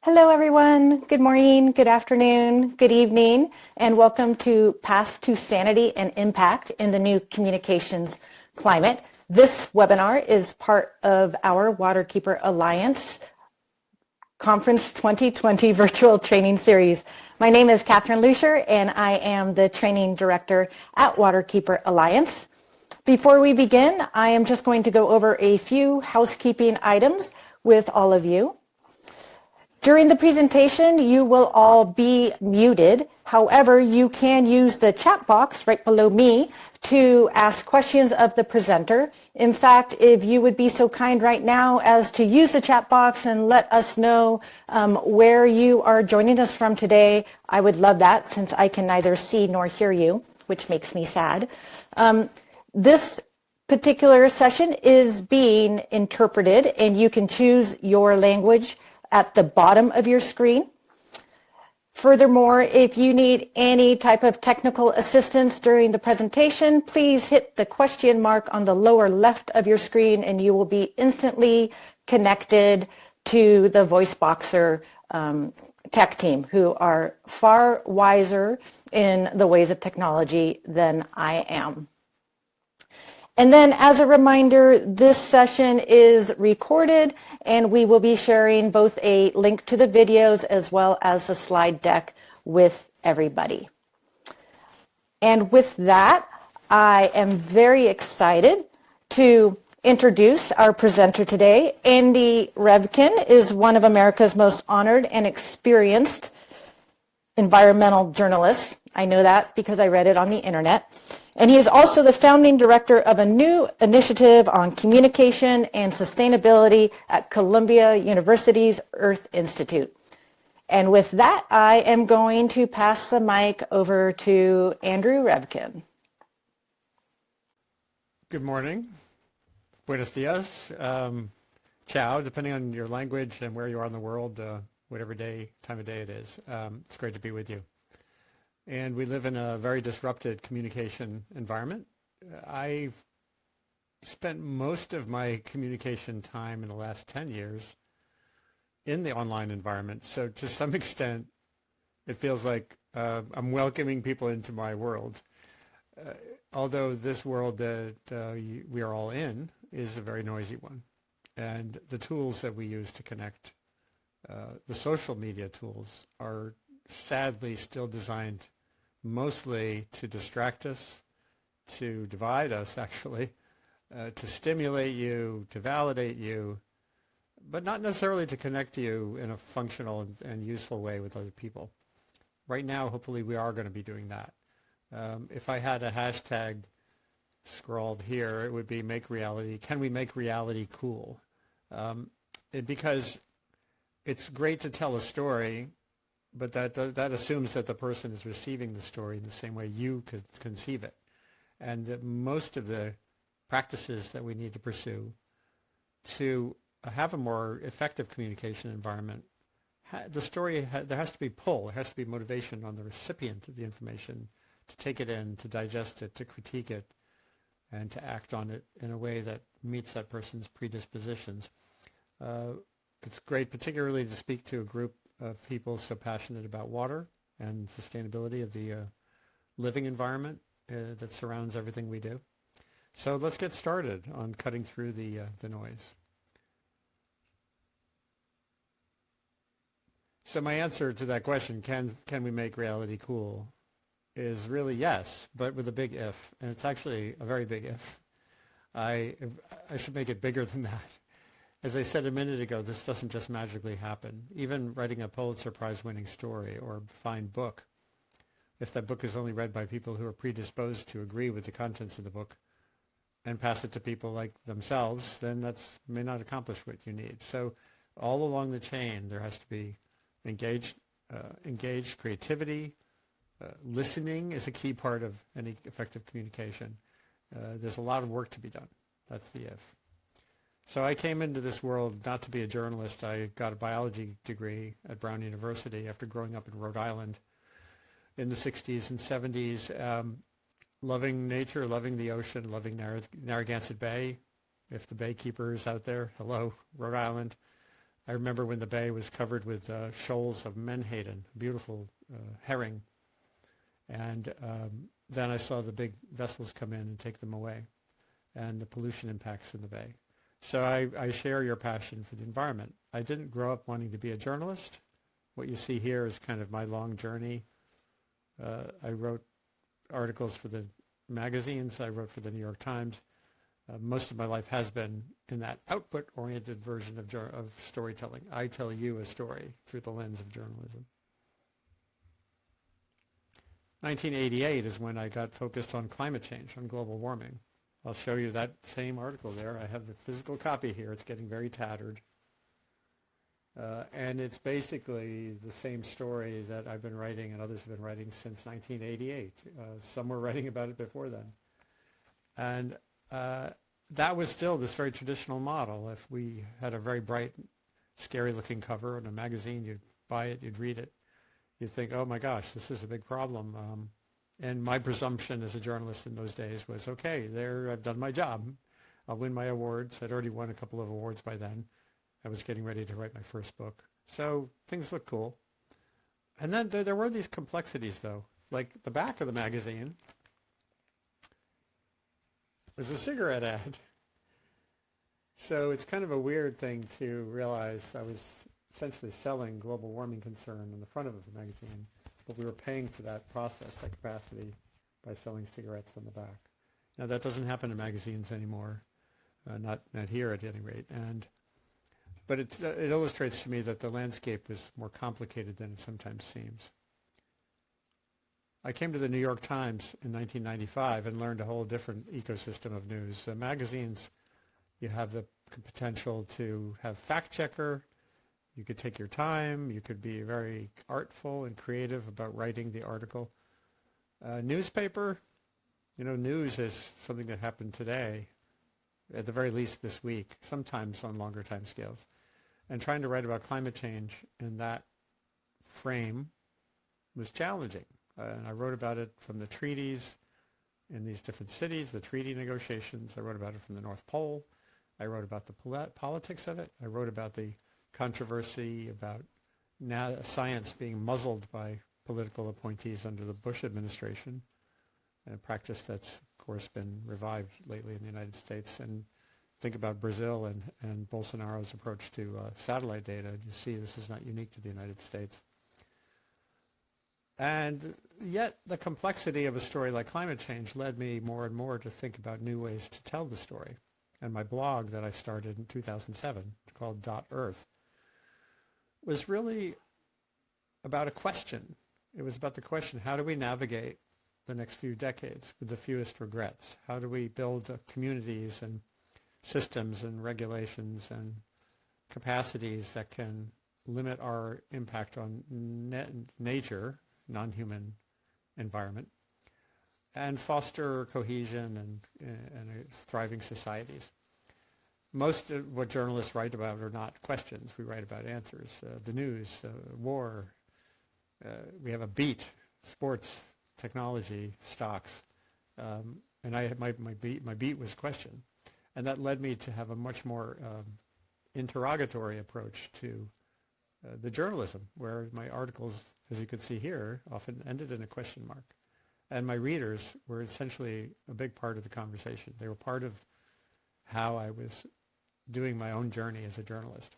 Hello, everyone. Good morning, good afternoon, good evening, and welcome to Path to Sanity and Impact in the New Communications Climate. This webinar is part of our Waterkeeper Alliance Conference 2020 Virtual Training Series. My name is Catherine Lucier, and I am the Training Director at Waterkeeper Alliance. Before we begin, I am just going to go over a few housekeeping items with all of you. During the presentation, you will all be muted. However, you can use the chat box right below me to ask questions of the presenter. In fact, if you would be so kind right now as to use the chat box and let us know where you are joining us from today, I would love that since I can neither see nor hear you, which makes me sad. This particular session is being interpreted, and you can choose your language at the bottom of your screen. Furthermore, if you need any type of technical assistance during the presentation, please hit the question mark on the lower left of your screen and you will be instantly connected to the VoiceBoxer tech team, who are far wiser in the ways of technology than I am. And then as a reminder, this session is recorded and we will be sharing both a link to the videos as well as the slide deck with everybody. And with that, I am very excited to introduce our presenter today. Andy Revkin is one of America's most honored and experienced environmental journalists. I know that because I read it on the internet. And he is also the founding director of a new initiative on communication and sustainability at Columbia University's Earth Institute. And with that, I am going to pass the mic over to Andrew Revkin. Good morning. Buenos dias. Ciao, depending on your language and where you are in the world, whatever time of day it is. It's great to be with you. And we live in a very disrupted communication environment. I've spent most of my communication time in the last 10 years in the online environment. So to some extent, it feels like I'm welcoming people into my world. Although this world that we are all in is a very noisy one. And the tools that we use to connect, the social media tools, are sadly still designed mostly to distract us, to divide us actually, to stimulate you, to validate you, but not necessarily to connect you in a functional and useful way with other people. Right now, hopefully we are going to be doing that. If I had a hashtag scrawled here, it would be make reality, can we make reality cool? Because it's great to tell a story, but that assumes that the person is receiving the story in the same way you could conceive it. And that most of the practices that we need to pursue to have a more effective communication environment, the story, there has to be pull, there has to be motivation on the recipient of the information to take it in, to digest it, to critique it, and to act on it in a way that meets that person's predispositions. It's great particularly to speak to a group of people so passionate about water and sustainability of the living environment that surrounds everything we do. So let's get started on cutting through the noise. So my answer to that question, can we make reality cool, is really yes, but with a big if. And it's actually a very big if. I should make it bigger than that. As I said a minute ago, this doesn't just magically happen. Even writing a Pulitzer Prize winning story or a fine book, if that book is only read by people who are predisposed to agree with the contents of the book and pass it to people like themselves, then that may not accomplish what you need. So all along the chain, there has to be engaged creativity. Listening is a key part of any effective communication. There's a lot of work to be done. That's the if. So I came into this world not to be a journalist. I got a biology degree at Brown University after growing up in Rhode Island in the 60s and 70s, loving nature, loving the ocean, loving Narragansett Bay. If the bay keepers out there, hello, Rhode Island. I remember when the bay was covered with shoals of menhaden, beautiful herring, and then I saw the big vessels come in and take them away, and the pollution impacts in the bay. So I share your passion for the environment. I didn't grow up wanting to be a journalist. What you see here is kind of my long journey. I wrote articles for the magazines. I wrote for the New York Times. Most of my life has been in that output-oriented version of storytelling. I tell you a story through the lens of journalism. 1988 is when I got focused on climate change, on global warming. I'll show you that same article there. I have the physical copy here. It's getting very tattered. And it's basically the same story that I've been writing and others have been writing since 1988. Some were writing about it before then. And that was still this very traditional model. If we had a very bright, scary-looking cover in a magazine, you'd buy it, you'd read it. You'd think, oh my gosh, this is a big problem. And my presumption as a journalist in those days was, okay, there, I've done my job. I'll win my awards. I'd already won a couple of awards by then. I was getting ready to write my first book. So things looked cool. And then there were these complexities, though. Like the back of the magazine was a cigarette ad. So it's kind of a weird thing to realize I was essentially selling global warming concern on the front of the magazine, but we were paying for that process, that capacity, by selling cigarettes on the back. Now that doesn't happen in magazines anymore, not here at any rate. But it illustrates to me that the landscape is more complicated than it sometimes seems. I came to the New York Times in 1995 and learned a whole different ecosystem of news. Magazines, you have the potential to have fact checker. You could take your time. You could be very artful and creative about writing the article. Newspaper, news is something that happened today, at the very least this week, sometimes on longer time scales. And trying to write about climate change in that frame was challenging. And I wrote about it from the treaties in these different cities, the treaty negotiations. I wrote about it from the North Pole. I wrote about the politics of it. I wrote about the controversy about science being muzzled by political appointees under the Bush administration, a practice that's, of course, been revived lately in the United States. And think about Brazil and Bolsonaro's approach to satellite data. You see this is not unique to the United States. And yet the complexity of a story like climate change led me more and more to think about new ways to tell the story. And my blog that I started in 2007 called .earth was really about a question. It was about the question, how do we navigate the next few decades with the fewest regrets? How do we build communities and systems and regulations and capacities that can limit our impact on nature, non-human environment, and foster cohesion and thriving societies? Most of what journalists write about are not questions. We write about answers. The news, war. We have a beat: sports, technology, stocks. And my beat was question, and that led me to have a much more interrogatory approach to the journalism, where my articles, as you can see here, often ended in a question mark. And my readers were essentially a big part of the conversation. They were part of how I was doing my own journey as a journalist.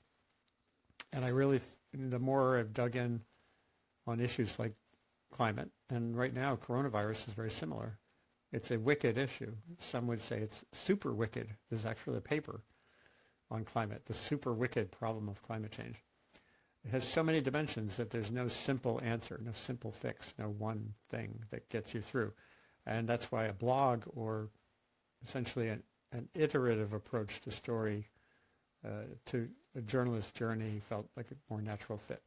And I really, the more I've dug in on issues like climate, and right now coronavirus is very similar. It's a wicked issue. Some would say it's super wicked. There's actually a paper on climate, the super wicked problem of climate change. It has so many dimensions that there's no simple answer, no simple fix, no one thing that gets you through. And that's why a blog, or essentially an iterative approach to story, to a journalist's journey, felt like a more natural fit.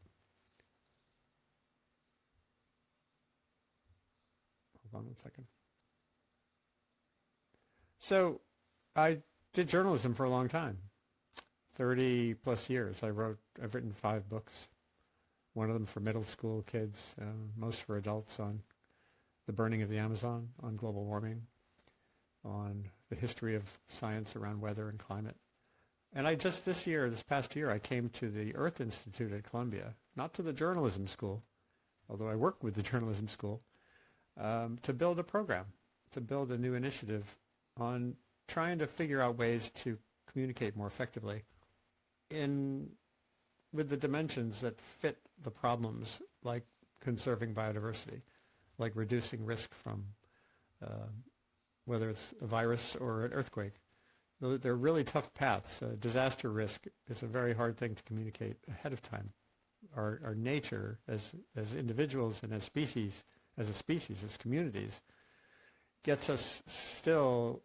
Hold on one second. So I did journalism for a long time. 30 plus years. I've written 5 books, one of them for middle school kids, most for adults, on the burning of the Amazon, on global warming, on the history of science around weather and climate. And I just this past year, I came to the Earth Institute at Columbia, not to the journalism school, although I work with the journalism school, to build a program, to build a new initiative on trying to figure out ways to communicate more effectively with the dimensions that fit the problems, like conserving biodiversity, like reducing risk from whether it's a virus or an earthquake. They're really tough paths. Disaster risk is a very hard thing to communicate ahead of time. Our nature as individuals and as communities, gets us still,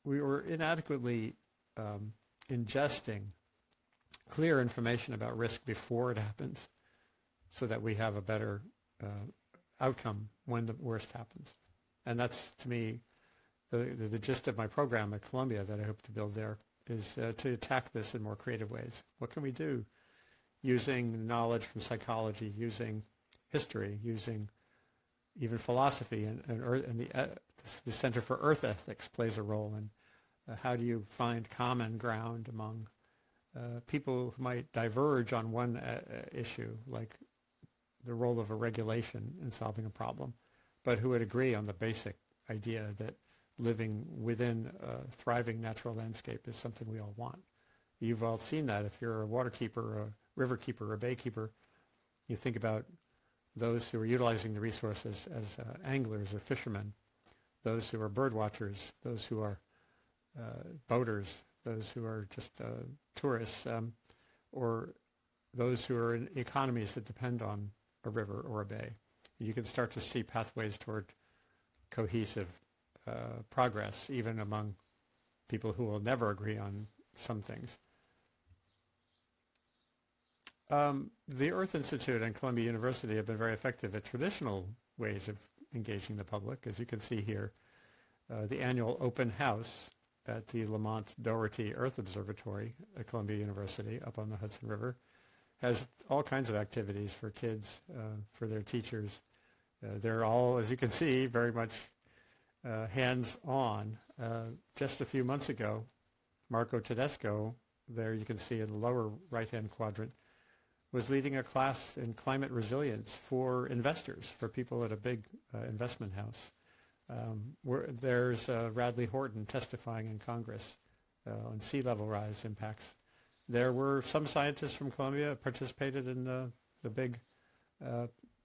we were inadequately ingesting clear information about risk before it happens so that we have a better outcome when the worst happens. And that's, to me, the gist of my program at Columbia that I hope to build there is to attack this in more creative ways. What can we do using knowledge from psychology, using history, using even philosophy, and the Center for Earth Ethics plays a role in how do you find common ground among people who might diverge on one issue, like the role of a regulation in solving a problem, but who would agree on the basic idea that living within a thriving natural landscape is something we all want. You've all seen that. If you're a water keeper, a river keeper, a bay keeper, you think about those who are utilizing the resources as anglers or fishermen, those who are bird watchers, those who are boaters, those who are just tourists, or those who are in economies that depend on a river or a bay. You can start to see pathways toward cohesive progress, even among people who will never agree on some things. The Earth Institute and Columbia University have been very effective at traditional ways of engaging the public. As you can see here, the annual open house at the Lamont Doherty Earth Observatory at Columbia University up on the Hudson River has all kinds of activities for kids, for their teachers. They're all, as you can see, very much hands-on. Just a few months ago, Marco Tedesco, there you can see in the lower right-hand quadrant, was leading a class in climate resilience for investors, for people at a big investment house. There's Radley Horton testifying in Congress on sea level rise impacts. There were some scientists from Columbia participated in the big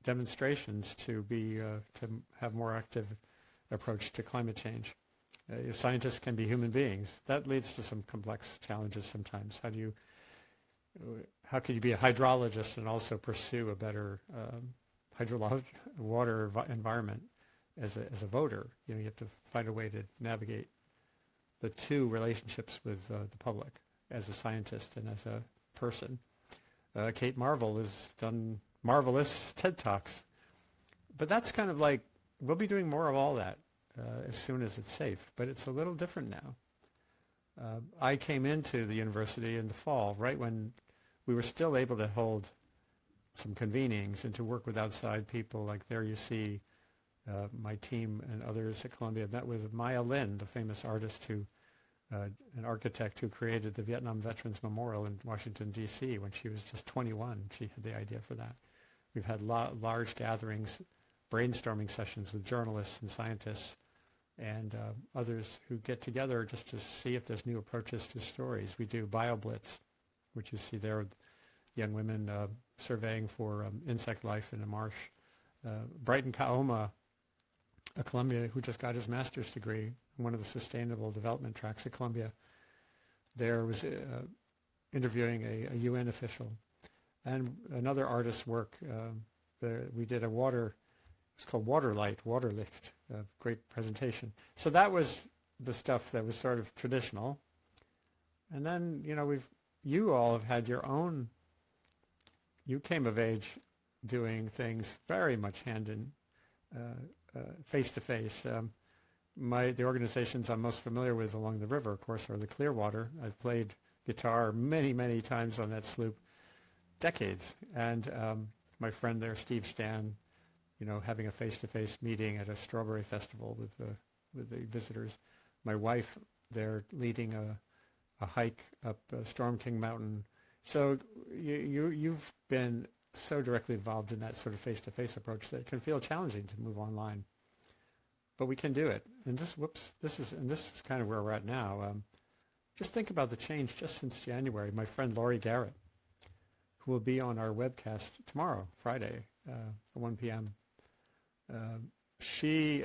demonstrations to have more active approach to climate change. Scientists can be human beings. That leads to some complex challenges sometimes. How can you be a hydrologist and also pursue a better water environment as a voter? You have to find a way to navigate the two relationships with the public as a scientist and as a person. Kate Marvel has done marvelous TED Talks. But that's kind of like, we'll be doing more of all that as soon as it's safe. But it's a little different now. I came into the university in the fall, right when we were still able to hold some convenings and to work with outside people. Like there you see my team and others at Columbia met with Maya Lin, the famous artist an architect who created the Vietnam Veterans Memorial in Washington, D.C. when she was just 21. She had the idea for that. We've had large gatherings, brainstorming sessions with journalists and scientists and others who get together just to see if there's new approaches to stories. We do BioBlitz, which you see there with young women surveying for insect life in a marsh. Brighton Kaoma, a Columbia who just got his master's degree in one of the sustainable development tracks at Columbia, there was interviewing a UN official. And another artist's work, we did it's called Waterlicht, a great presentation. So that was the stuff that was sort of traditional. And then, you all have had your own, you came of age doing things very much hand in, face-to-face. The organizations I'm most familiar with along the river, of course, are the Clearwater. I've played guitar many, many times on that sloop, decades. And my friend there, Steve Stan, having a face-to-face meeting at a strawberry festival with the visitors. My wife there leading a hike up Storm King Mountain. So you've been so directly involved in that sort of face-to-face approach that it can feel challenging to move online. But we can do it. And this is kind of where we're at now. Just think about the change just since January. My friend Laurie Garrett, who will be on our webcast tomorrow, Friday, at 1 p.m., she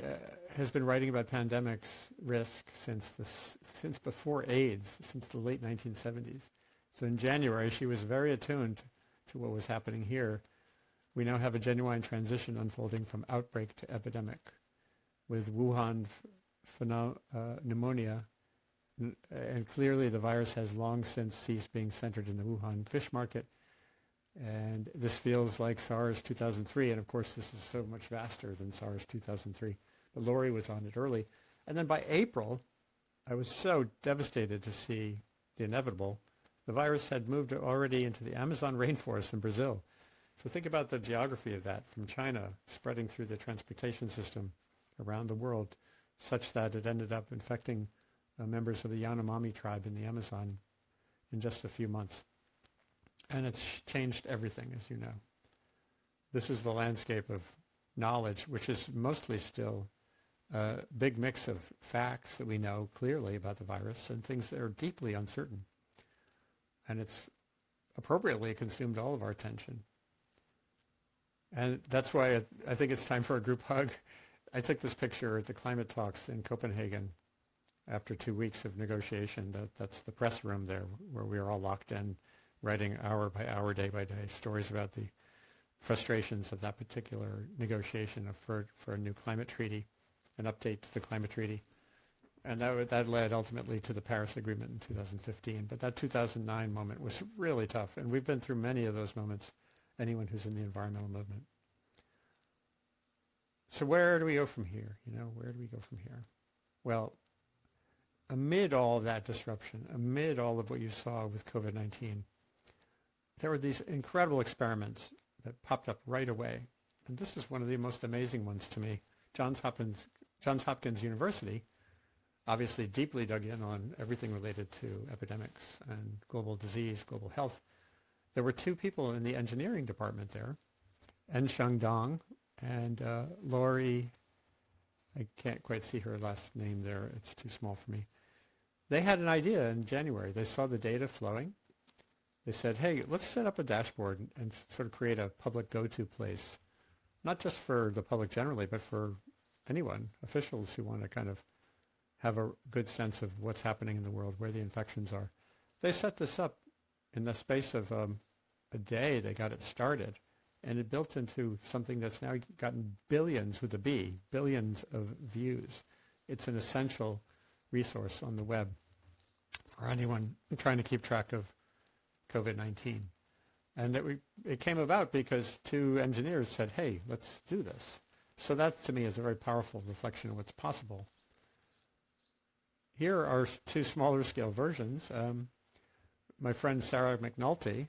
has been writing about pandemics risk since before AIDS, since the late 1970s. So in January, she was very attuned to what was happening here. We now have a genuine transition unfolding from outbreak to epidemic, with Wuhan pneumonia, and clearly the virus has long since ceased being centered in the Wuhan fish market. And this feels like SARS 2003, and of course this is so much vaster than SARS 2003. But Laurie was on it early. And then by April, I was so devastated to see the inevitable. The virus had moved already into the Amazon rainforest in Brazil. So think about the geography of that, from China spreading through the transportation system around the world, such that it ended up infecting members of the Yanomami tribe in the Amazon in just a few months. And it's changed everything, as you know. This is the landscape of knowledge, which is mostly still a big mix of facts that we know clearly about the virus and things that are deeply uncertain. And it's appropriately consumed all of our attention. And that's why I think it's time for a group hug. I took this picture at the climate talks in Copenhagen after 2 weeks of negotiation. That's the press room there, where we were all locked in, writing hour by hour, day by day, stories about the frustrations of that particular negotiation for a new climate treaty, an update to the climate treaty. And that led ultimately to the Paris Agreement in 2015. But that 2009 moment was really tough. And we've been through many of those moments, anyone who's in the environmental movement. So where do we go from here? Where do we go from here? Well, amid all of that disruption, amid all of what you saw with COVID-19, there were these incredible experiments that popped up right away. And this is one of the most amazing ones to me. Johns Hopkins University obviously deeply dug in on everything related to epidemics and global disease, global health. There were two people in the engineering department there, En-Sheng Dong and Laurie, I can't quite see her last name there, it's too small for me. They had an idea in January. They saw the data flowing. They said, hey, let's set up a dashboard and sort of create a public go-to place, not just for the public generally, but for anyone, officials who want to kind of have a good sense of what's happening in the world, where the infections are. They set this up in the space of a day. They got it started, and it built into something that's now gotten billions with a B, billions of views. It's an essential resource on the web for anyone trying to keep track of COVID-19. And it came about because two engineers said, hey, let's do this. So that, to me, is a very powerful reflection of what's possible. Here are two smaller scale versions. My friend Sarah McNulty,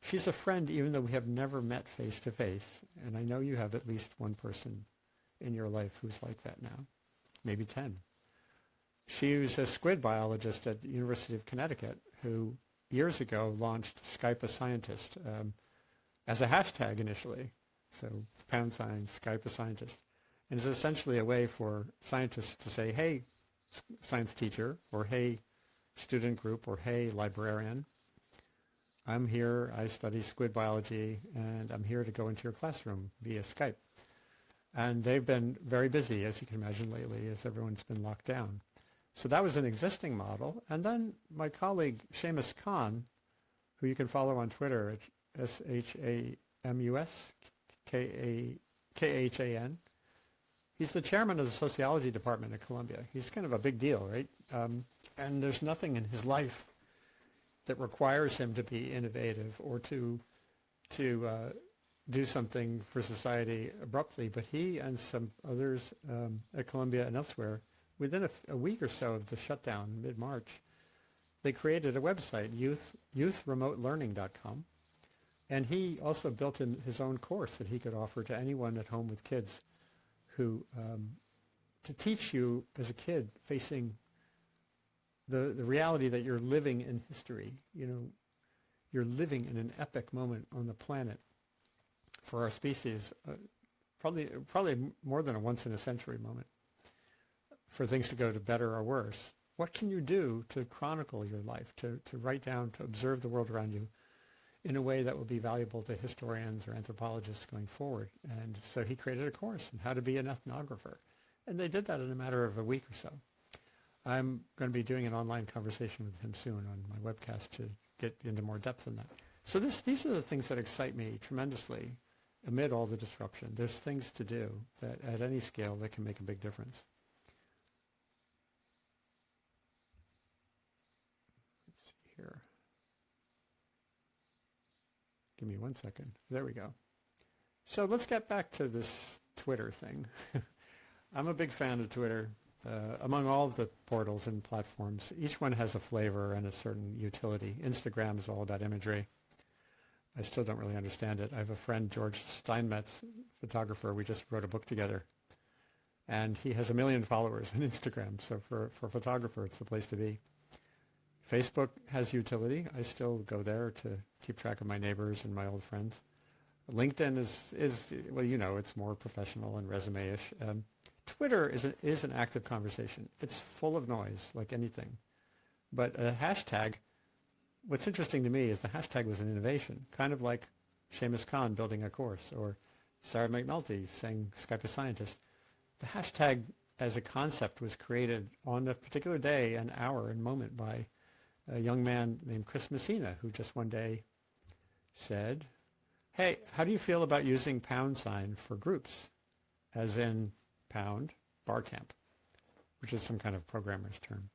she's a friend even though we have never met face to face. And I know you have at least one person in your life who's like that now, maybe 10. She was a squid biologist at the University of Connecticut who years ago launched Skype a Scientist as a hashtag initially. So # Skype a Scientist. And it's essentially a way for scientists to say, hey, science teacher, or hey, student group, or hey, librarian, I'm here, I study squid biology, and I'm here to go into your classroom via Skype. And they've been very busy, as you can imagine, lately, as everyone's been locked down. So that was an existing model. And then my colleague, Seamus Khan, who you can follow on Twitter at ShamusKhan, he's the chairman of the sociology department at Columbia. He's kind of a big deal, right? And there's nothing in his life that requires him to be innovative or to do something for society abruptly. But he and some others at Columbia and elsewhere, within a week or so of the shutdown, mid-March, they created a website, youthremote.learning.com. And he also built in his own course that he could offer to anyone at home with kids who, to teach you as a kid facing the reality that you're living in history. You're living in an epic moment on the planet for our species, probably more than a once in a century moment for things to go to better or worse. What can you do to chronicle your life, to write down, to observe the world around you in a way that will be valuable to historians or anthropologists going forward? And so he created a course on how to be an ethnographer. And they did that in a matter of a week or so. I'm going to be doing an online conversation with him soon on my webcast to get into more depth in that. So these are the things that excite me tremendously amid all the disruption. There's things to do that at any scale that can make a big difference. Let's see here. Give me 1 second. There we go. So let's get back to this Twitter thing. I'm a big fan of Twitter. Among all of the portals and platforms, each one has a flavor and a certain utility. Instagram is all about imagery. I still don't really understand it. I have a friend, George Steinmetz, photographer. We just wrote a book together. And he has 1 million followers on Instagram. So for a photographer, it's the place to be. Facebook has utility. I still go there to keep track of my neighbors and my old friends. LinkedIn is well, it's more professional and resume-ish. Twitter is an active conversation. It's full of noise, like anything. But a hashtag, what's interesting to me is the hashtag was an innovation, kind of like Seamus Khan building a course or Sarah McNulty saying Skype a scientist. The hashtag as a concept was created on a particular day, an hour and moment by a young man named Chris Messina, who just one day said, hey, how do you feel about using £sign for groups, as in pound, bar camp, which is some kind of programmer's term.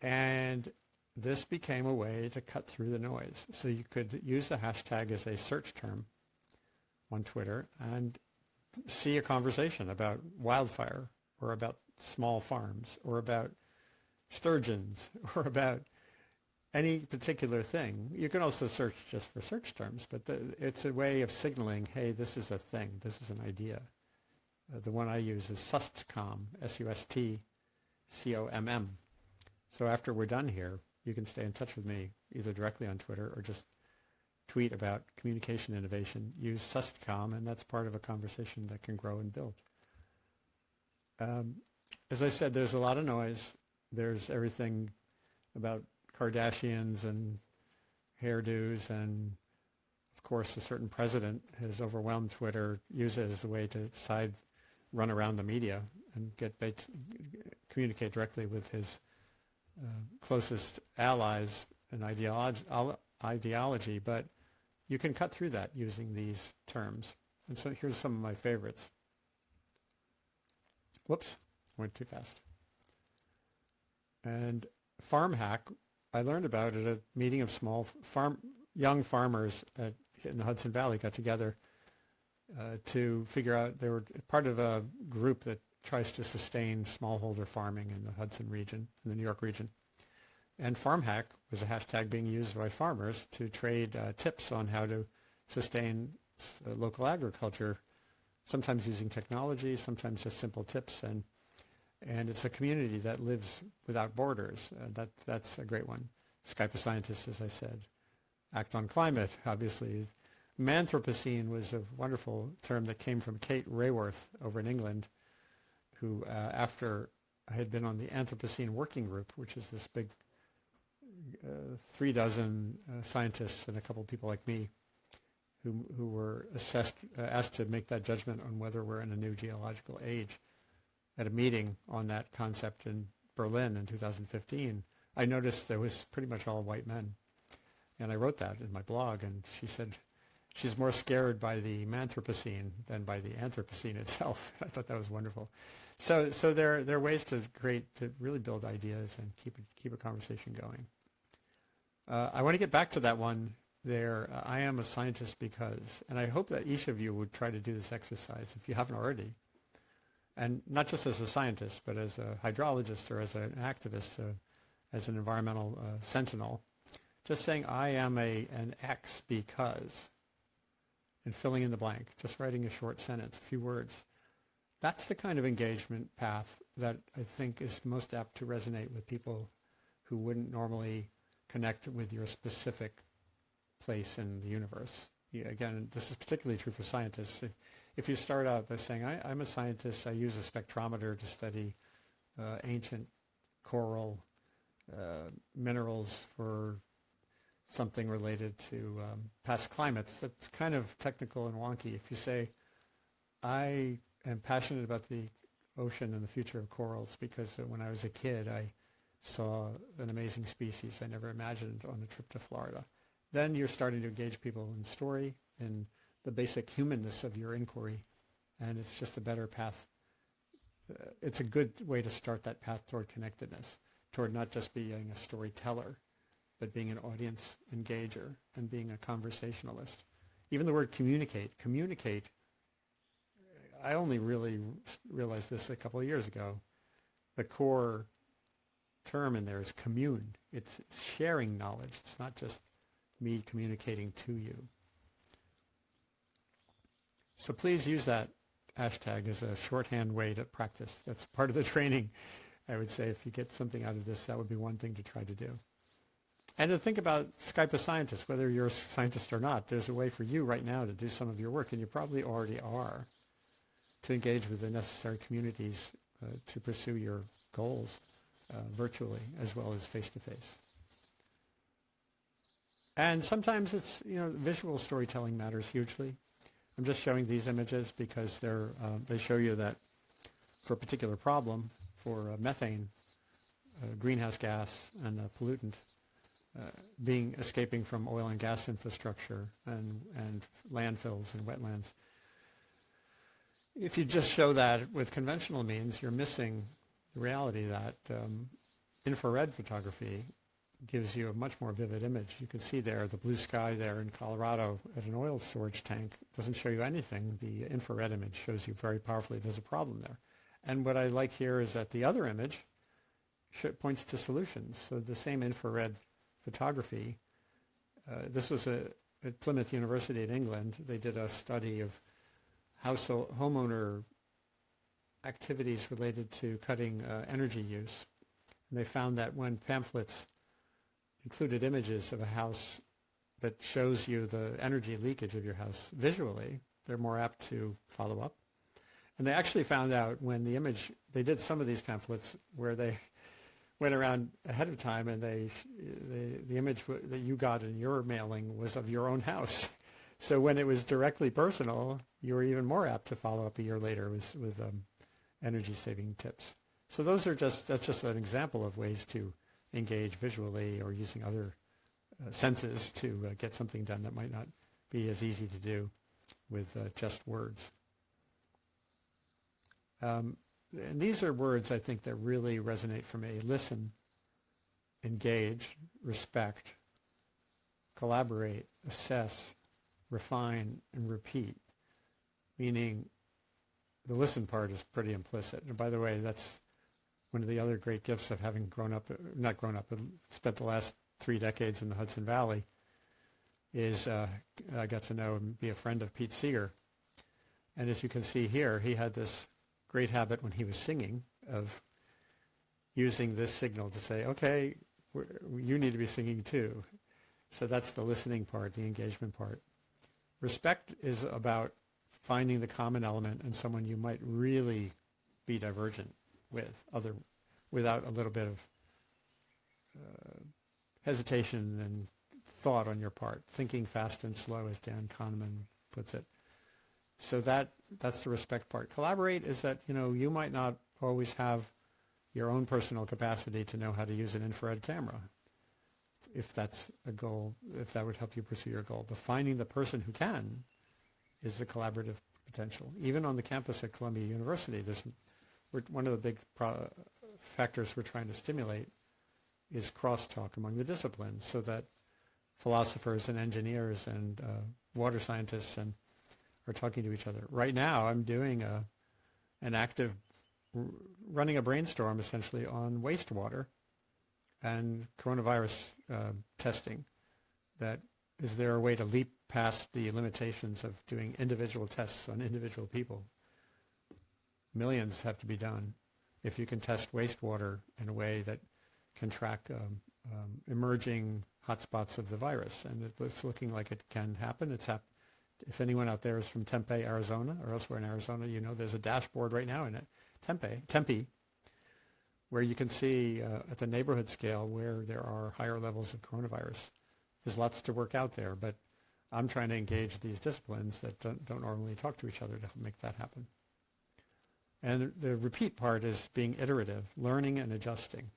And this became a way to cut through the noise. So you could use the hashtag as a search term on Twitter and see a conversation about wildfire or about small farms or about sturgeons or about any particular thing. You can also search just for search terms, but it's a way of signaling, hey, this is a thing, this is an idea. The one I use is SUSTCOM, SUSTCOMM. So after we're done here, you can stay in touch with me either directly on Twitter or just tweet about communication innovation. Use SUSTCOM, and that's part of a conversation that can grow and build. As I said, there's a lot of noise. There's everything about Kardashians and hairdos, and of course a certain president has overwhelmed Twitter, use it as a way to run around the media and communicate directly with his closest allies and ideology, but you can cut through that using these terms. And so here's some of my favorites. Whoops, went too fast. And farm hack, I learned about at a meeting of young farmers in the Hudson Valley got together to figure out, they were part of a group that tries to sustain smallholder farming in the Hudson region, in the New York region. And farm hack was a hashtag being used by farmers to trade tips on how to sustain local agriculture, sometimes using technology, sometimes just simple tips. And it's a community that lives without borders. That's a great one. Skype a scientist, as I said. Act on climate, obviously. Manthropocene was a wonderful term that came from Kate Rayworth over in England, who after I had been on the Anthropocene Working Group, which is this big 36 scientists and a couple of people like me who were asked to make that judgment on whether we're in a new geological age. At a meeting on that concept in Berlin in 2015, I noticed there was pretty much all white men. And I wrote that in my blog, and she said she's more scared by the Manthropocene than by the Anthropocene itself. I thought that was wonderful. So there are ways to really build ideas and keep a conversation going. I want to get back to that one there. I am a scientist because, and I hope that each of you would try to do this exercise if you haven't already. And not just as a scientist, but as a hydrologist or as an activist, as an environmental sentinel. Just saying, I am an X because, and filling in the blank, just writing a short sentence, a few words. That's the kind of engagement path that I think is most apt to resonate with people who wouldn't normally connect with your specific place in the universe. Again, this is particularly true for scientists. If you start out by saying, I'm a scientist, I use a spectrometer to study ancient coral minerals for something related to past climates, that's kind of technical and wonky. If you say, I am passionate about the ocean and the future of corals because when I was a kid I saw an amazing species I never imagined on a trip to Florida, then you're starting to engage people in story and the basic humanness of your inquiry, and it's just a better path. It's a good way to start that path toward connectedness, toward not just being a storyteller, but being an audience engager and being a conversationalist. Even the word communicate, I only really realized this a couple of years ago. The core term in there is commune. It's sharing knowledge. It's not just me communicating to you. So please use that hashtag as a shorthand way to practice. That's part of the training. I would say if you get something out of this, that would be one thing to try to do. And to think about Skype a scientist, whether you're a scientist or not, there's a way for you right now to do some of your work, and you probably already are, to engage with the necessary communities to pursue your goals virtually as well as face-to-face. And sometimes it's, visual storytelling matters hugely. I'm just showing these images because they show you that for a particular problem, for methane, greenhouse gas, and a pollutant, escaping from oil and gas infrastructure and landfills and wetlands. If you just show that with conventional means, you're missing the reality that infrared photography gives you a much more vivid image. You can see there the blue sky there in Colorado at an oil storage tank doesn't show you anything. The infrared image shows you very powerfully there's a problem there. And what I like here is that the other image points to solutions. So the same infrared photography, this was at Plymouth University in England. They did a study of homeowner activities related to cutting energy use. And they found that when pamphlets included images of a house that shows you the energy leakage of your house visually, they're more apt to follow up. And they actually found out when they did some of these pamphlets where they went around ahead of time and the image that you got in your mailing was of your own house. So when it was directly personal, you were even more apt to follow up a year later with energy saving tips. So that's just an example of ways to engage visually or using other senses to get something done that might not be as easy to do with just words. And these are words, I think, that really resonate for me. Listen, engage, respect, collaborate, assess, refine, and repeat, meaning the part is pretty implicit. And by the way, that's one of the other great gifts of having but spent the last 3 decades in the Hudson Valley is I got to know and be a friend of Pete Seeger. And as you can see here, he had this great habit when he was singing of using this signal to say, okay, you need to be singing too. So that's the listening part, the engagement part. Respect is about finding the common element in someone you might really be divergent without a little bit of hesitation and thought on your part, thinking fast and slow, as Dan Kahneman puts it. So that's the respect part. Collaborate is that, you might not always have your own personal capacity to know how to use an infrared camera, if that's a goal, if that would help you pursue your goal. But finding the person who can is the collaborative potential. Even on the campus at Columbia University, one of the big factors we're trying to stimulate is crosstalk among the disciplines, so that philosophers and engineers and water scientists are talking to each other. Right now, I'm doing running a brainstorm essentially on wastewater and coronavirus testing. That is there a way to leap past the limitations of doing individual tests on individual people? Millions have to be done. If you can test wastewater in a way that can track emerging hotspots of the virus, and it's looking like it can happen. If anyone out there is from Tempe, Arizona, or elsewhere in Arizona, you know there's a dashboard right now in Tempe, where you can see at the neighborhood scale where there are higher levels of coronavirus. There's lots to work out there, but I'm trying to engage these disciplines that don't normally talk to each other to make that happen. And the repeat part is being iterative, learning and adjusting.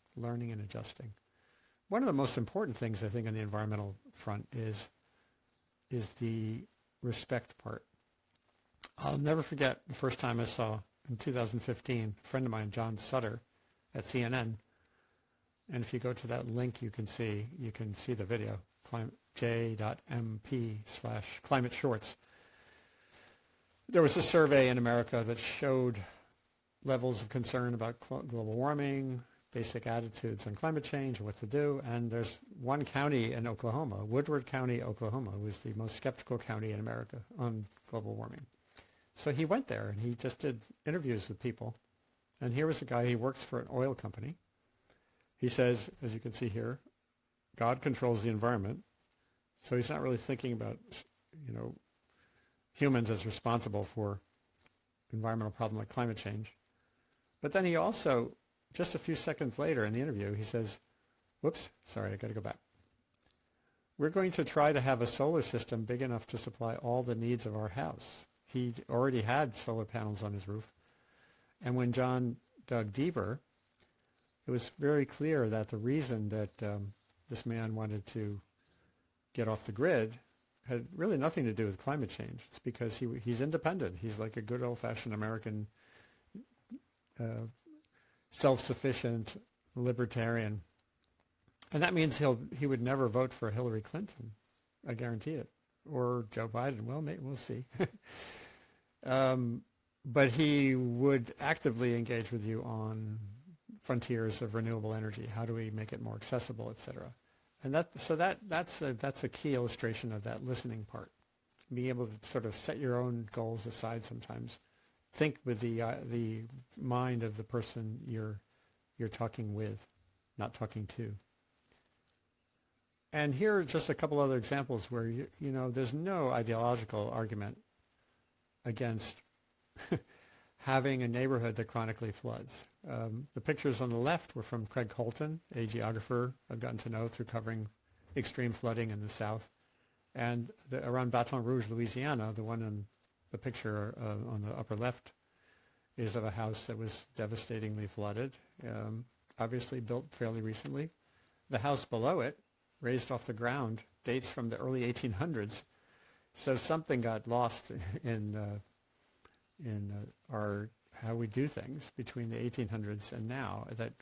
One of the most important things, I think, on the environmental front is the respect part. I'll never forget the first time I saw, in 2015, a friend of mine, John Sutter, at CNN. And if you go to that link, you can see the video, j.mp/climate shorts. There was a survey in America that showed levels of concern about global warming, basic attitudes on climate change, what to do. And there's one county in Oklahoma, Woodward County, Oklahoma, was the most skeptical county in America on global warming. So he went there and he just did interviews with people. And here was a guy, he works for an oil company. He says, as you can see here, God controls the environment. So he's not really thinking about, humans as responsible for environmental problem like climate change. But then he also, just a few seconds later in the interview, he says, whoops, sorry, I got to go back. We're going to try to have a solar system big enough to supply all the needs of our house. He already had solar panels on his roof. And when John dug deeper, it was very clear that the reason that this man wanted to get off the grid had really nothing to do with climate change. It's because he's independent. He's like a good old-fashioned American self-sufficient libertarian. And that means he would never vote for Hillary Clinton. I guarantee it. Or Joe Biden. Well, maybe we'll see. But he would actively engage with you on frontiers of renewable energy. How do we make it more accessible, et cetera? And that's a key illustration of that listening part. Being able to sort of set your own goals aside sometimes. Think with the mind of the person you're talking with, not talking to. And here are just a couple other examples where there's no ideological argument against having a neighborhood that chronically floods. The pictures on the left were from Craig Holton, a geographer I've gotten to know through covering extreme flooding in the South. And around Baton Rouge, Louisiana, the one in the picture on the upper left is of a house that was devastatingly flooded, obviously built fairly recently. The house below it, raised off the ground, dates from the early 1800s. So something got lost in our how we do things between the 1800s and now that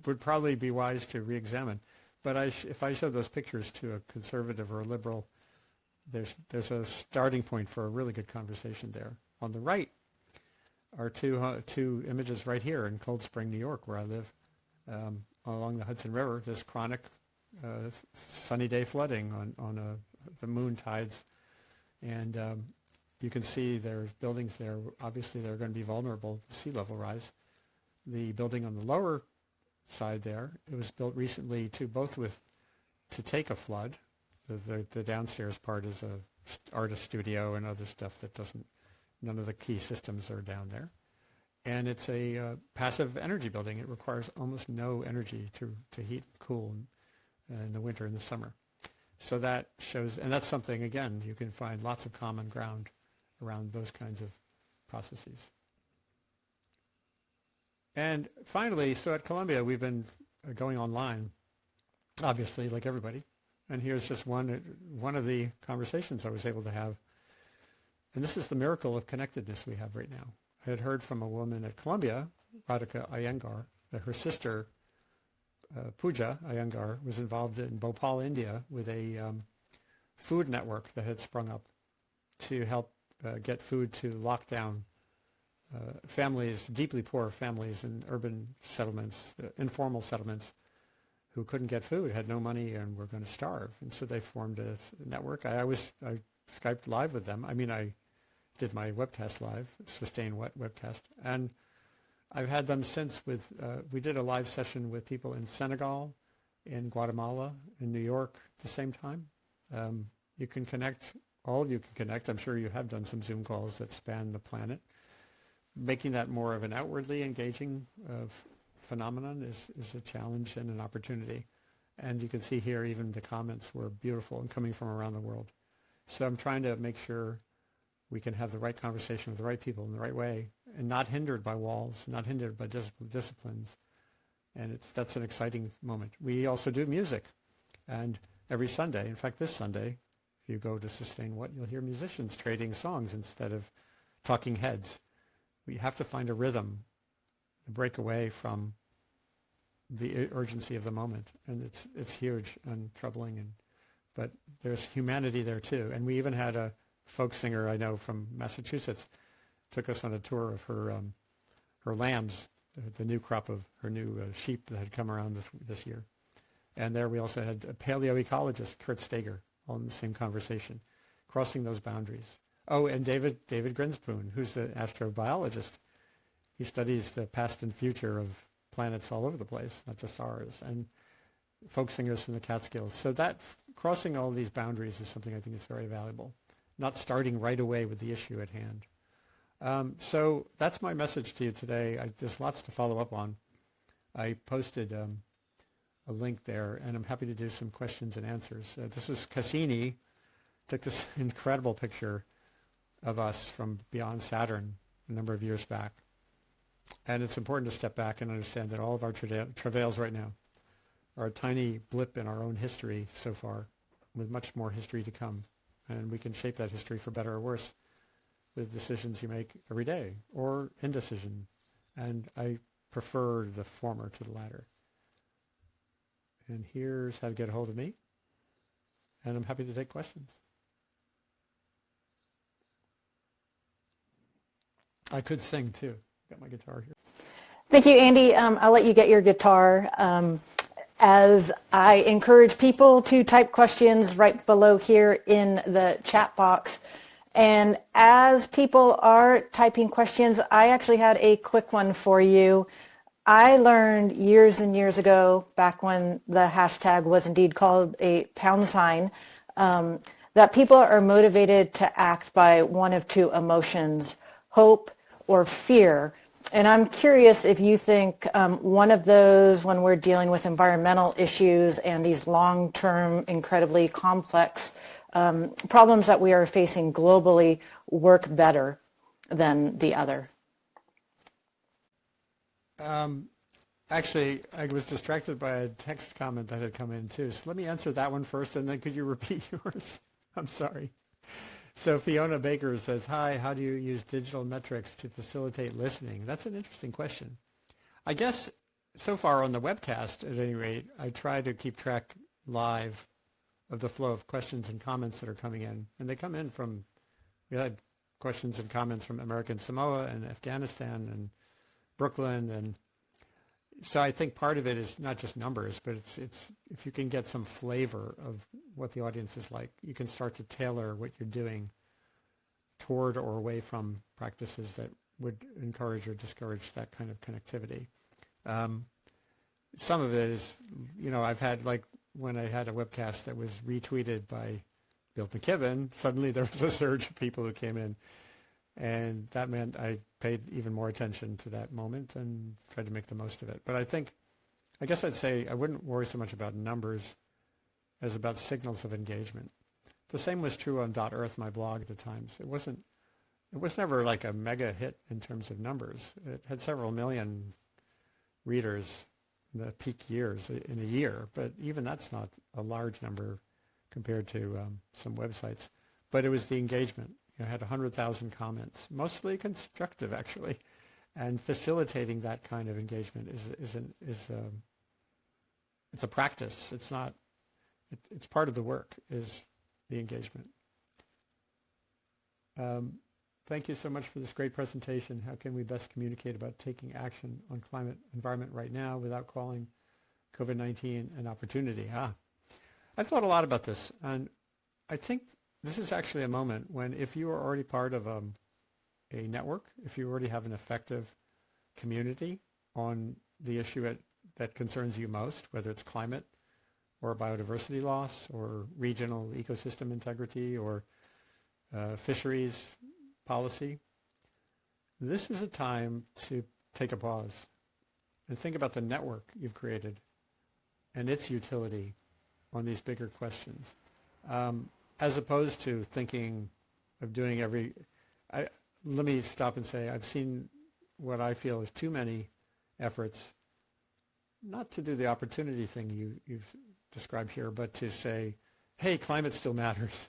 would probably be wise to re-examine. But if I show those pictures to a conservative or a liberal, there's a starting point for a really good conversation there. On the right are two images right here in Cold Spring, New York, where I live, along the Hudson River. There's chronic sunny day flooding on the moon tides, and you can see there's buildings there. Obviously, they're going to be vulnerable to sea level rise. The building on the lower side there, it was built recently to take a flood. The downstairs part is a artist studio and other stuff that none of the key systems are down there. And it's a passive energy building. It requires almost no energy to heat and cool in the winter and the summer. So that shows, and that's something, again, you can find lots of common ground around those kinds of processes. And finally, so at Columbia, we've been going online, obviously, like everybody. And here's just one of the conversations I was able to have. And this is the miracle of connectedness we have right now. I had heard from a woman at Columbia, Radhika Iyengar, that her sister, Pooja Iyengar, was involved in Bhopal, India, with a food network that had sprung up to help get food to lock down families, deeply poor families in urban settlements, informal settlements, who couldn't get food, had no money, and were going to starve. And so they formed a network. I Skyped live with them. I mean, I did my webcast live, sustained webcast, and I've had them since with, we did a live session with people in Senegal, in Guatemala, in New York at the same time. You can connect, all of you can connect. I'm sure you have done some Zoom calls that span the planet. Making that more of an outwardly engaging phenomenon is a challenge and an opportunity. And you can see here even the comments were beautiful and coming from around the world. So I'm trying to make sure we can have the right conversation with the right people in the right way and not hindered by walls, not hindered by disciplines. And that's an exciting moment. We also do music. And every Sunday, in fact, this Sunday, if you go to Sustain What, you'll hear musicians trading songs instead of talking heads. We have to find a rhythm, break away from the urgency of the moment. And it's huge and troubling. But there's humanity there too. And we even had a folk singer I know from Massachusetts took us on a tour of her lambs, the new crop of her new sheep that had come around this year. And there we also had a paleoecologist, Kurt Steger, all in the same conversation, crossing those boundaries. Oh, and David Grinspoon, who's the astrobiologist. He studies the past and future of planets all over the place, not just ours, and folk singers from the Catskills. So that crossing all these boundaries is something I think is very valuable, not starting right away with the issue at hand. So that's my message to you today. There's lots to follow up on. I posted a link there, and I'm happy to do some questions and answers. This was Cassini, took this incredible picture of us from beyond Saturn a number of years back. And it's important to step back and understand that all of our travails right now are a tiny blip in our own history so far, with much more history to come. And we can shape that history for better or worse with decisions you make every day, or indecision. And I prefer the former to the latter. And here's how to get a hold of me. And I'm happy to take questions. I could sing too. Got my guitar here. Thank you, Andy. I'll let you get your guitar. As I encourage people to type questions right below here in the chat box. And as people are typing questions, I actually had a quick one for you. I learned years and years ago, back when the hashtag was indeed called a pound sign, that people are motivated to act by one of two emotions, hope or fear. And I'm curious if you think one of those, when we're dealing with environmental issues and these long-term, incredibly complex problems that we are facing globally, work better than the other. Actually, I was distracted by a text comment that had come in too. So let me answer that one first, and then could you repeat yours? I'm sorry. So Fiona Baker says, hi, how do you use digital metrics to facilitate listening? That's an interesting question. I guess so far on the webcast, at any rate, I try to keep track live of the flow of questions and comments that are coming in. And they come in from, we had questions and comments from American Samoa and Afghanistan and Brooklyn. And so I think part of it is not just numbers, but it's if you can get some flavor of what the audience is like, you can start to tailor what you're doing toward or away from practices that would encourage or discourage that kind of connectivity. Some of it is, I've had, like when I had a webcast that was retweeted by Bill McKibben, suddenly there was a surge of people who came in. And that meant I paid even more attention to that moment and tried to make the most of it. But I guess I'd say I wouldn't worry so much about numbers as about signals of engagement. The same was true on .earth, my blog at the Times. It was never like a mega hit in terms of numbers. It had several million readers in the peak years in a year, but even that's not a large number compared to some websites. But it was the engagement. I had 100,000 comments, mostly constructive actually, and facilitating that kind of engagement it's a practice. It's part of the work is the engagement. Thank you so much for this great presentation. How can we best communicate about taking action on climate environment right now without calling COVID-19 an opportunity? I've thought a lot about this, and I think this is actually a moment when if you are already part of a network, if you already have an effective community on the issue that concerns you most, whether it's climate or biodiversity loss or regional ecosystem integrity or fisheries policy, this is a time to take a pause and think about the network you've created and its utility on these bigger questions, as opposed to thinking of doing let me stop and say I've seen what I feel is too many efforts not to do the opportunity thing you've described here, but to say, hey, climate still matters.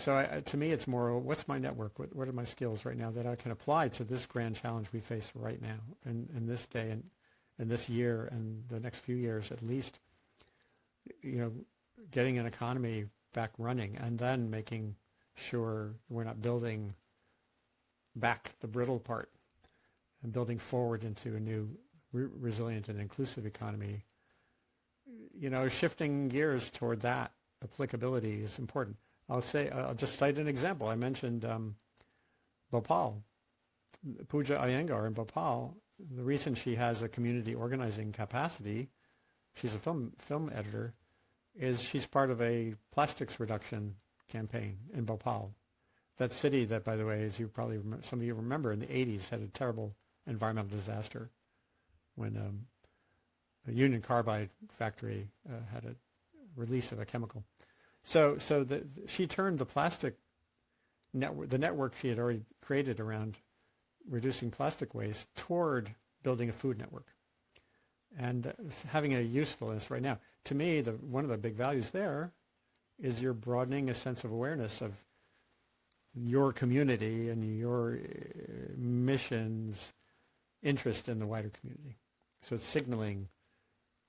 To me, it's more, what's my network? What are my skills right now that I can apply to this grand challenge we face right now, in this day, and this year, and the next few years at least? Getting an economy back running, and then making sure we're not building back the brittle part and building forward into a new resilient and inclusive economy. Shifting gears toward that applicability is important. I'll just cite an example. I mentioned Bhopal, Pooja Iyengar in Bhopal. The reason she has a community organizing capacity, she's a film editor, is she's part of a plastics reduction campaign in Bhopal. That city that, by the way, as you probably some of you remember, in the 80s had a terrible environmental disaster when a Union Carbide factory had a release of a chemical. So she turned the plastic network, the network she had already created around reducing plastic waste, toward building a food network and having a usefulness right now. To me, one of the big values there is you're broadening a sense of awareness of your community and your mission's interest in the wider community. So it's signaling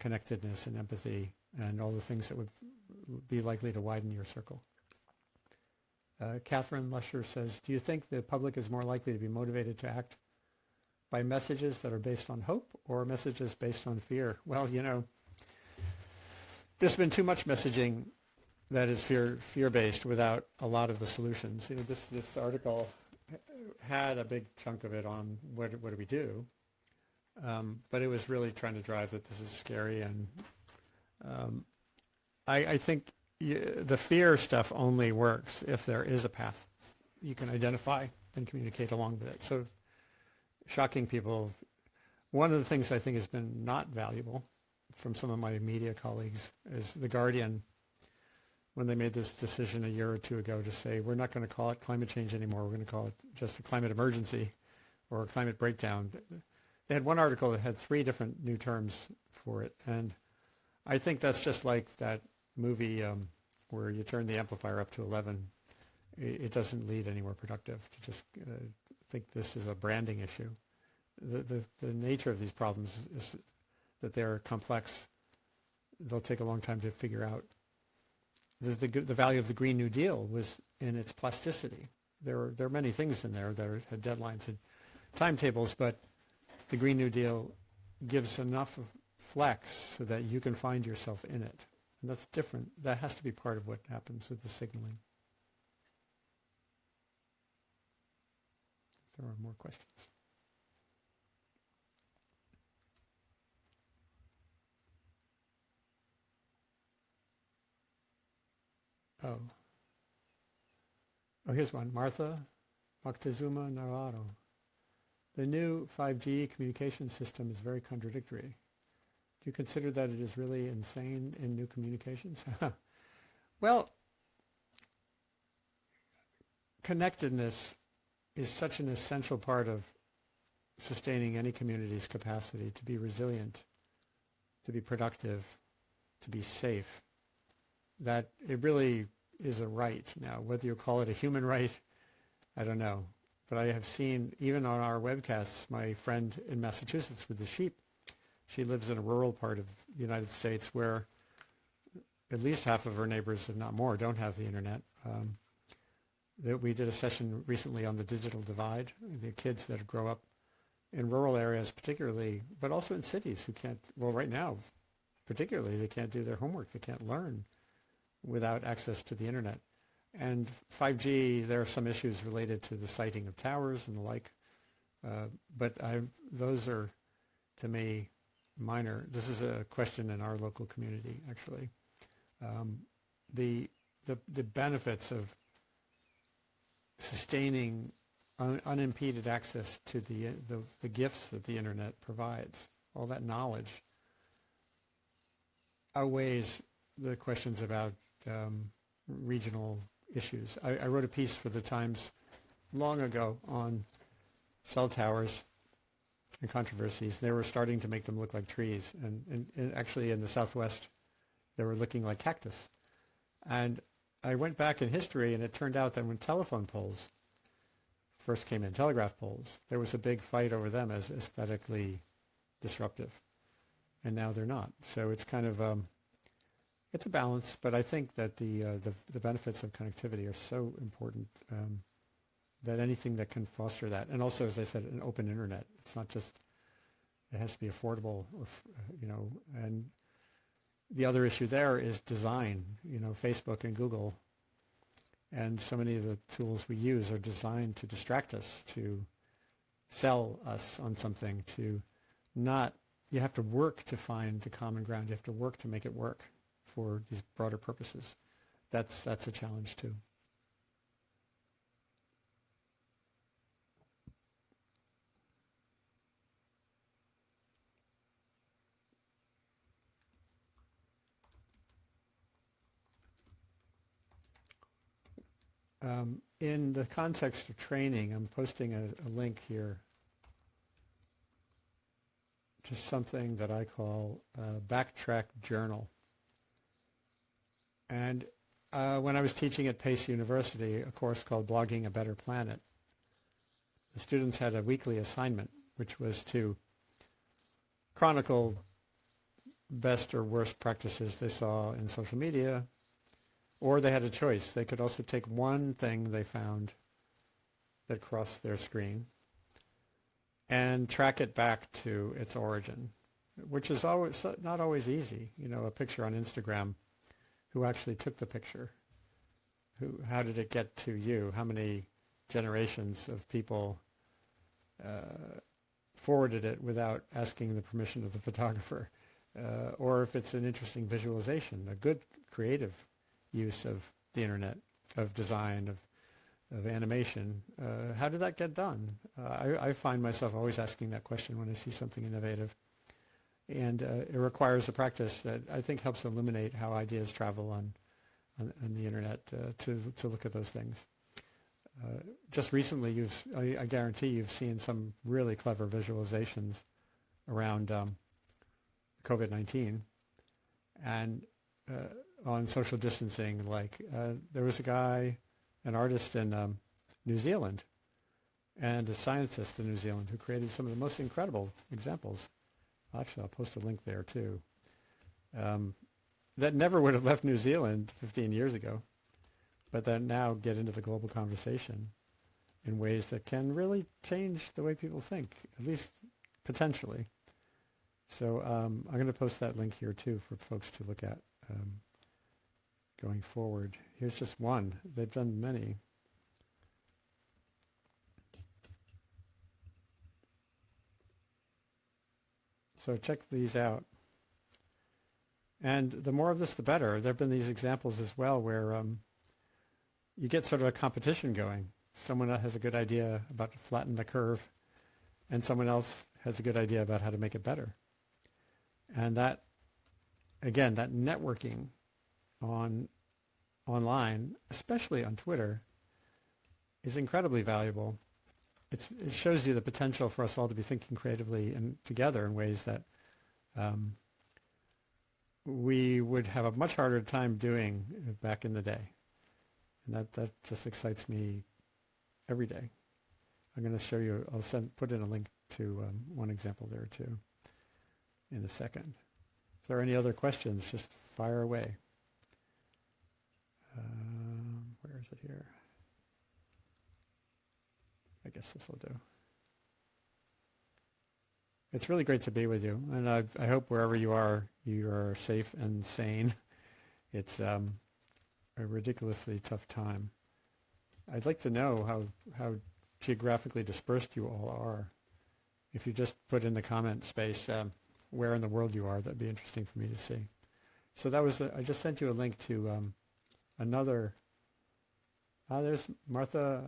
connectedness and empathy and all the things that would be likely to widen your circle. Catherine Lusher says, do you think the public is more likely to be motivated to act by messages that are based on hope or messages based on fear? Well, there's been too much messaging that is fear-based without a lot of the solutions. This article had a big chunk of it on what do we do, but it was really trying to drive that this is scary, and I think the fear stuff only works if there is a path you can identify and communicate along with it. So shocking people, one of the things I think has been not valuable from some of my media colleagues is The Guardian, when they made this decision a year or two ago to say, we're not going to call it climate change anymore, we're going to call it just a climate emergency or a climate breakdown. They had one article that had 3 different new terms for it, and I think that's just like that movie where you turn the amplifier up to 11. It doesn't lead anywhere productive to just think this is a branding issue. The nature of these problems is that they're complex. They'll take a long time to figure out. The value of the Green New Deal was in its plasticity. There are many things in there that had deadlines and timetables, but the Green New Deal gives enough of flex so that you can find yourself in it. And that's different. That has to be part of what happens with the signaling. If there are more questions. Oh, here's one. Martha Moctezuma Navarro. The new 5G communication system is very contradictory. Do you consider that it is really insane in new communications? Well, connectedness is such an essential part of sustaining any community's capacity to be resilient, to be productive, to be safe, that it really is a right. Now, whether you call it a human right, I don't know. But I have seen, even on our webcasts, my friend in Massachusetts with the sheep, she lives in a rural part of the United States where at least half of her neighbors, if not more, don't have the internet. We did a session recently on the digital divide, the kids that grow up in rural areas particularly, but also in cities who can't, well, right now, particularly, they can't do their homework. They can't learn without access to the internet. And 5G, there are some issues related to the siting of towers and the like. But those are, to me, minor. This is a question in our local community, actually. The benefits of sustaining unimpeded access to the gifts that the internet provides, all that knowledge, outweighs the questions about regional issues. I wrote a piece for the Times long ago on cell towers and controversies. They were starting to make them look like trees, and actually in the Southwest they were looking like cactus. And I went back in history, and it turned out that when telephone poles first came in, telegraph poles, there was a big fight over them as aesthetically disruptive, and now they're not. So it's kind of it's a balance, but I think that the benefits of connectivity are so important that anything that can foster that, and also, as I said, an open internet. It's not just, it has to be affordable, and the other issue there is design. Facebook and Google and so many of the tools we use are designed to distract us, to sell us on something, you have to work to find the common ground. You have to work to make it work for these broader purposes. That's a challenge too. In the context of training, I'm posting a link here to something that I call Backtrack Journal. And when I was teaching at Pace University, a course called Blogging a Better Planet, the students had a weekly assignment, which was to chronicle best or worst practices they saw in social media, or they had a choice. They could also take one thing they found that crossed their screen and track it back to its origin, which is not always easy. A picture on Instagram, who actually took the picture? How did it get to you? How many generations of people forwarded it without asking the permission of the photographer? Or if it's an interesting visualization, a good creative use of the internet, of design, of animation. How did that get done? I find myself always asking that question when I see something innovative. And it requires a practice that I think helps illuminate how ideas travel on the internet to look at those things. Just recently, I guarantee you've seen some really clever visualizations around COVID-19 and on social distancing. Like there was a guy, an artist in New Zealand and a scientist in New Zealand who created some of the most incredible examples. Actually, I'll post a link there too. That never would have left New Zealand 15 years ago, but that now get into the global conversation in ways that can really change the way people think, at least potentially. So I'm going to post that link here too for folks to look at going forward. Here's just one. They've done many. So check these out. And the more of this, the better. There have been these examples as well where you get sort of a competition going. Someone has a good idea about to flatten the curve, and someone else has a good idea about how to make it better. And that, again, that networking online, especially on Twitter, is incredibly valuable. It shows you the potential for us all to be thinking creatively and together in ways that we would have a much harder time doing back in the day. And that just excites me every day. I'm going to show you, put in a link to one example there too in a second. If there are any other questions, just fire away. Where is it here? I guess this will do. It's really great to be with you, and I hope wherever you are safe and sane. It's a ridiculously tough time. I'd like to know how geographically dispersed you all are. If you just put in the comment space where in the world you are, that'd be interesting for me to see. So that was, I just sent you a link to another, there's Martha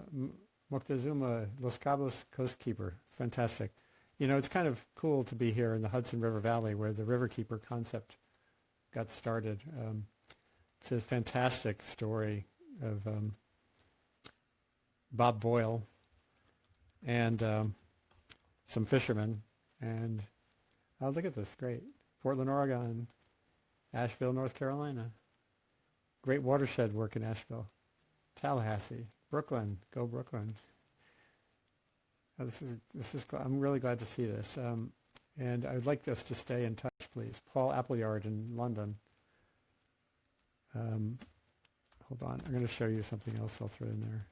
Moctezuma, Los Cabos Coastkeeper. Fantastic. You know, it's kind of cool to be here in the Hudson River Valley where the Riverkeeper concept got started. It's a fantastic story of Bob Boyle and some fishermen. And, oh, look at this, great. Portland, Oregon, Asheville, North Carolina. Great watershed work in Asheville. Tallahassee, Brooklyn, go Brooklyn. This is. I'm really glad to see this, and I would like us to stay in touch, please. Paul Appleyard in London. Hold on, I'm going to show you something else. I'll throw in there.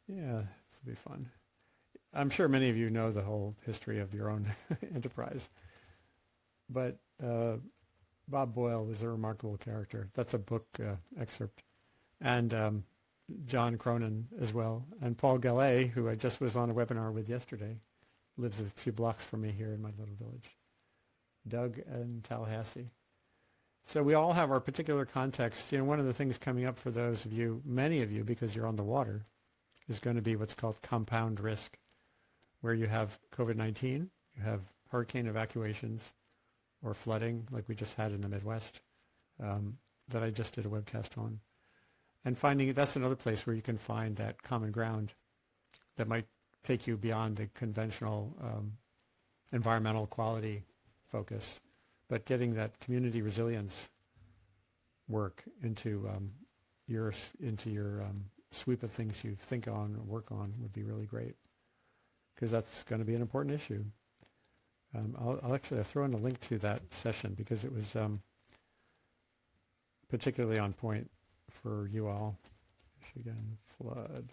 Yeah, this will be fun. I'm sure many of you know the whole history of your own enterprise, but Bob Boyle was a remarkable character. That's a book excerpt. And John Cronin as well. And Paul Gallet, who I just was on a webinar with yesterday, lives a few blocks from me here in my little village. Doug and Tallahassee. So we all have our particular context. You know, one of the things coming up for those of you, many of you, because you're on the water, is going to be what's called compound risk, where you have COVID-19, you have hurricane evacuations, or flooding like we just had in the Midwest that I just did a webcast on. And finding, that's another place where you can find that common ground that might take you beyond the conventional environmental quality focus, but getting that community resilience work into your sweep of things you think on, work on would be really great, because that's going to be an important issue. I'll actually throw in a link to that session because it was particularly on point for you all. Michigan flood.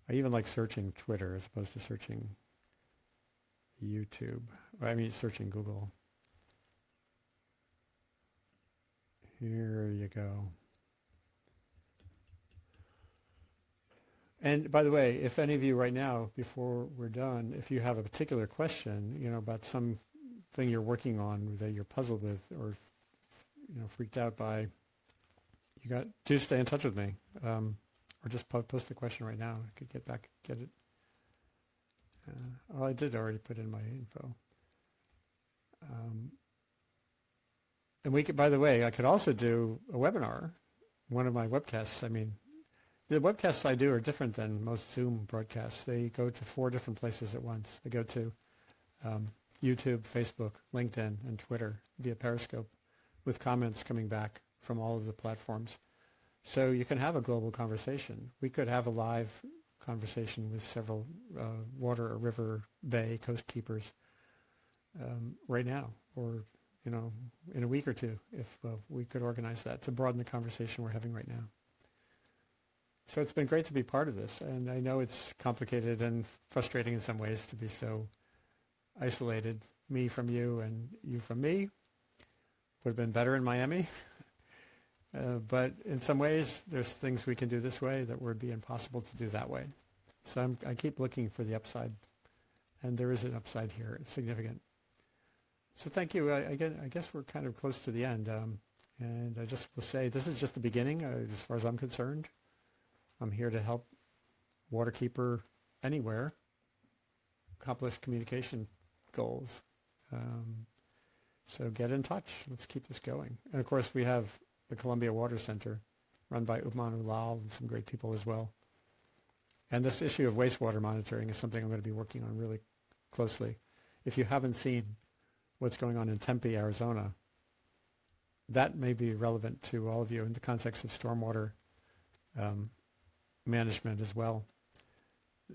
I even like searching Twitter as opposed to searching YouTube. I mean, searching Google. Here you go. And by the way, if any of you right now, before we're done, if you have a particular question, you know, about something you're working on that you're puzzled with or, you know, freaked out by, do stay in touch with me, or just post the question right now. I could get it. I did already put in my info. And we could, by the way, I could also do a webinar, one of my webcasts. I mean, the webcasts I do are different than most Zoom broadcasts. They go to 4 different places at once. They go to YouTube, Facebook, LinkedIn, and Twitter via Periscope, with comments coming back from all of the platforms. So you can have a global conversation. We could have a live conversation with several water or river bay coast keepers right now, or, you know, in a week or two, if we could organize that to broaden the conversation we're having right now. So it's been great to be part of this, and I know it's complicated and frustrating in some ways to be so isolated, me from you and you from me. Would have been better in Miami, but in some ways there's things we can do this way that would be impossible to do that way. So I keep looking for the upside, and there is an upside here. It's significant. So thank you. Again, I guess we're kind of close to the end, and I just will say this is just the beginning as far as I'm concerned. I'm here to help Waterkeeper anywhere accomplish communication goals. So get in touch. Let's keep this going. And of course, we have the Columbia Water Center, run by Upman Ulal and some great people as well. And this issue of wastewater monitoring is something I'm going to be working on really closely. If you haven't seen what's going on in Tempe, Arizona, that may be relevant to all of you in the context of stormwater management as well.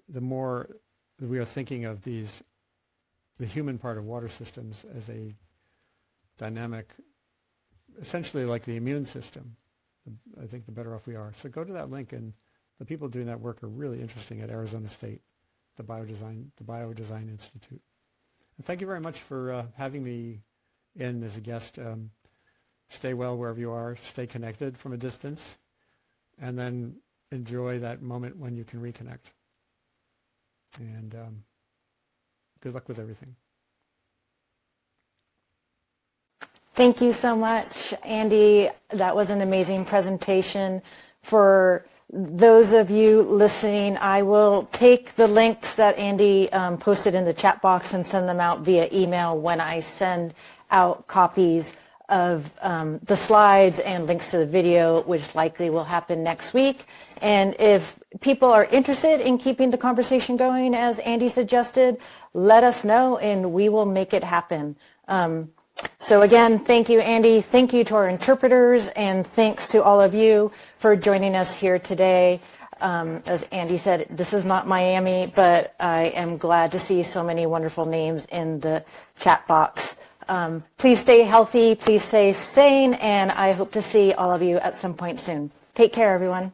The more we are thinking of the human part of water systems as a dynamic, essentially like the immune system, I think the better off we are. So go to that link, and the people doing that work are really interesting at Arizona State, the Biodesign Institute. Thank you very much for having me in as a guest. Stay well wherever you are. Stay connected from a distance. And then enjoy that moment when you can reconnect. And good luck with everything. Thank you so much, Andy. That was an amazing presentation. For those of you listening, I will take the links that Andy posted in the chat box and send them out via email when I send out copies of the slides and links to the video, which likely will happen next week. And if people are interested in keeping the conversation going, as Andy suggested, let us know and we will make it happen. So again, thank you, Andy. Thank you to our interpreters, and thanks to all of you for joining us here today. As Andy said, this is not Miami, but I am glad to see so many wonderful names in the chat box. Please stay healthy, please stay sane, and I hope to see all of you at some point soon. Take care, everyone.